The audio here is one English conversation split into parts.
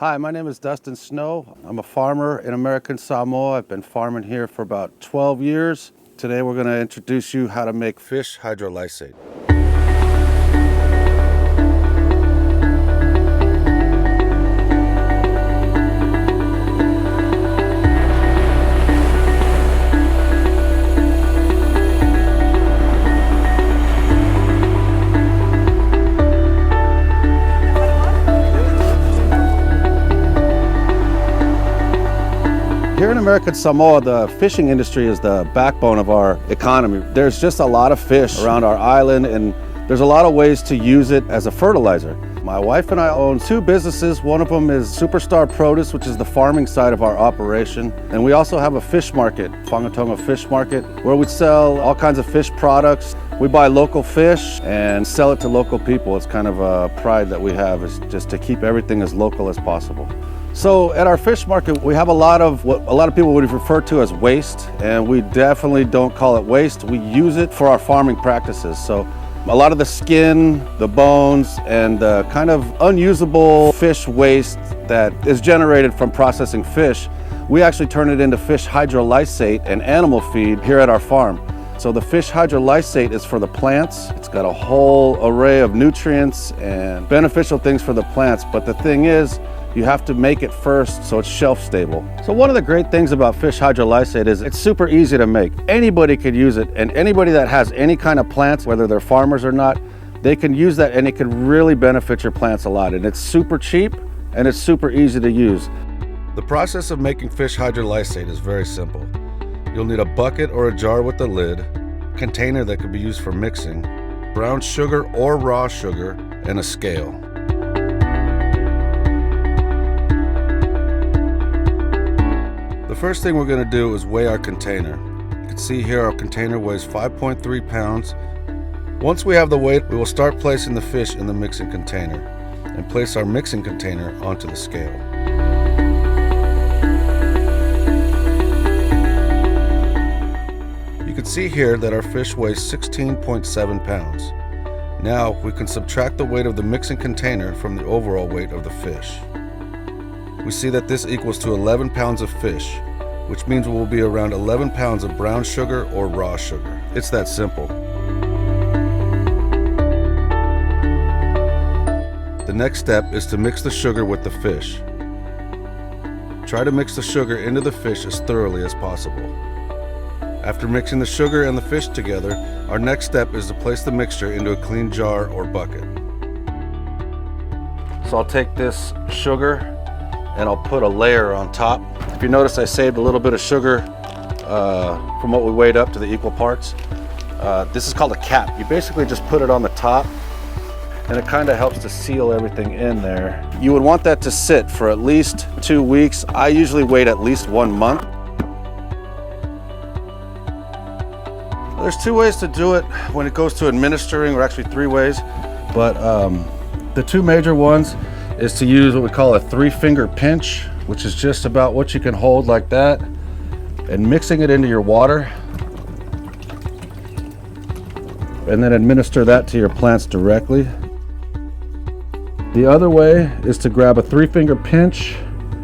Hi, my name is Dustin Snow. I'm a farmer in American Samoa. I've been farming here for about 12 years. Today we're going to introduce you how to make fish hydrolysate. Here in American Samoa, the fishing industry is the backbone of our economy. There's just a lot of fish around our island, and there's a lot of ways to use it as a fertilizer. My wife and I own two businesses. One of them is Superstar Produce, which is the farming side of our operation. And we also have a fish market, Whangatonga Fish Market, where we sell all kinds of fish products. We buy local fish and sell it to local people. It's kind of a pride that we have, is just to keep everything as local as possible. So at our fish market, we have a lot of what a lot of people would refer to as waste, and we definitely don't call it waste. We use it for our farming practices. So a lot of the skin, the bones, and the kind of unusable fish waste that is generated from processing fish, we actually turn it into fish hydrolysate and animal feed here at our farm. So the fish hydrolysate is for the plants. It's got a whole array of nutrients and beneficial things for the plants, but the thing is, you have to make it first so it's shelf stable. So one of the great things about fish hydrolysate is it's super easy to make. Anybody could use it, and anybody that has any kind of plants, whether they're farmers or not, they can use that, and it can really benefit your plants a lot. And it's super cheap and it's super easy to use. The process of making fish hydrolysate is very simple. You'll need a bucket or a jar with a lid, container that could be used for mixing, brown sugar or raw sugar, and a scale. The first thing we're going to do is weigh our container. You can see here our container weighs 5.3 pounds. Once we have the weight, we will start placing the fish in the mixing container and place our mixing container onto the scale. You can see here that our fish weighs 16.7 pounds. Now we can subtract the weight of the mixing container from the overall weight of the fish. We see that this equals to 11 pounds of fish, which means it will be around 11 pounds of brown sugar or raw sugar. It's that simple. The next step is to mix the sugar with the fish. Try to mix the sugar into the fish as thoroughly as possible. After mixing the sugar and the fish together, our next step is to place the mixture into a clean jar or bucket. So I'll take this sugar and I'll put a layer on top. If you notice, I saved a little bit of sugar from what we weighed up to the equal parts. This is called a cap. You basically just put it on the top, and it kind of helps to seal everything in there. You would want that to sit for at least 2 weeks. I usually wait at least 1 month. There's 2 ways to do it when it goes to administering, or actually 3 ways, but the 2 major ones is to use what we call a 3-finger pinch, which is just about what you can hold like that, and mixing it into your water, and then administer that to your plants directly. The other way is to grab a 3-finger pinch,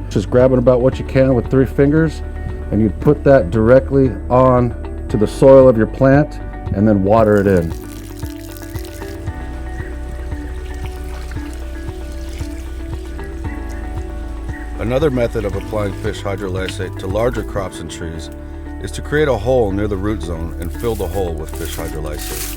just grabbing about what you can with 3 fingers, and you put that directly on to the soil of your plant and then water it in. Another method of applying fish hydrolysate to larger crops and trees is to create a hole near the root zone and fill the hole with fish hydrolysate.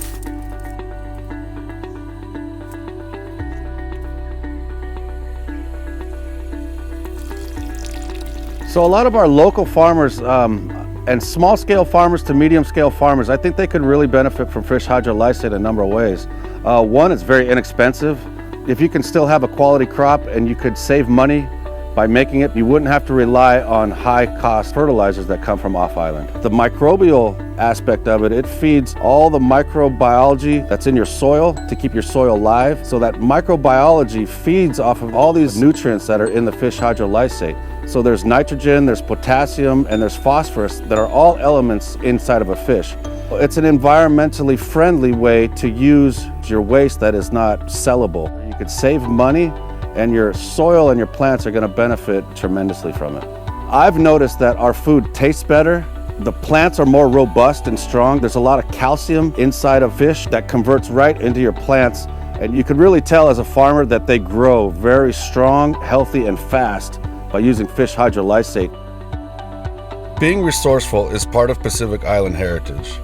So a lot of our local farmers and small scale farmers to medium scale farmers, I think they could really benefit from fish hydrolysate a number of ways. One, it's very inexpensive. If you can still have a quality crop and you could save money by making it, you wouldn't have to rely on high-cost fertilizers that come from off-island. The microbial aspect of it, it feeds all the microbiology that's in your soil to keep your soil alive. So that microbiology feeds off of all these nutrients that are in the fish hydrolysate. So there's nitrogen, there's potassium, and there's phosphorus that are all elements inside of a fish. It's an environmentally friendly way to use your waste that is not sellable. You could save money and your soil and your plants are going to benefit tremendously from it. I've noticed that our food tastes better. The plants are more robust and strong. There's a lot of calcium inside of fish that converts right into your plants. And you can really tell as a farmer that they grow very strong, healthy, and fast by using fish hydrolysate. Being resourceful is part of Pacific Island heritage.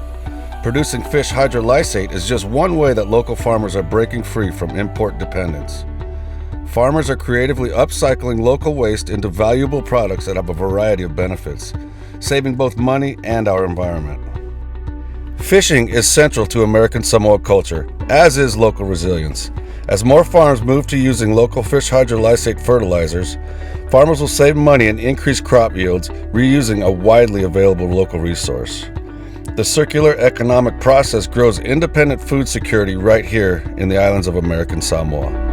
Producing fish hydrolysate is just one way that local farmers are breaking free from import dependence. Farmers are creatively upcycling local waste into valuable products that have a variety of benefits, saving both money and our environment. Fishing is central to American Samoa culture, as is local resilience. As more farms move to using local fish hydrolysate fertilizers, farmers will save money and increase crop yields, reusing a widely available local resource. The circular economic process grows independent food security right here in the islands of American Samoa.